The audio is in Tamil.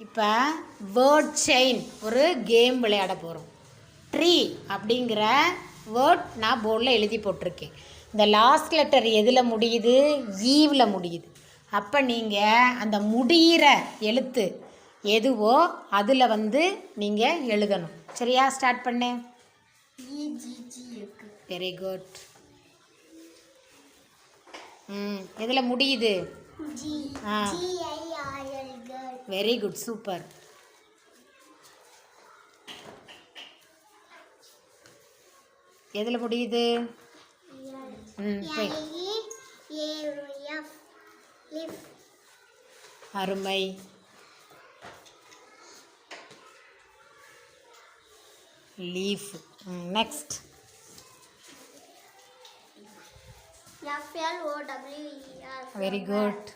இப்போ வேர்ட் செயின் ஒரு கேம் விளையாட போகிறோம். ட்ரீ அப்படிங்கிற வேர்ட் நான் போர்டில் எழுதி போட்டிருக்கேன். இந்த லாஸ்ட் லெட்டர் எதில் முடியுது? ஈவில் முடியுது. அப்போ நீங்கள் அந்த முடிகிற எழுத்து எதுவோ அதில் நீங்கள் எழுதணும். சரியா? ஸ்டார்ட் பண்ணு. Very good. எதில் முடியுது? Very good, super. எதில் முடியுது? அருமை. Leaf. Next. FLOWER. Very good.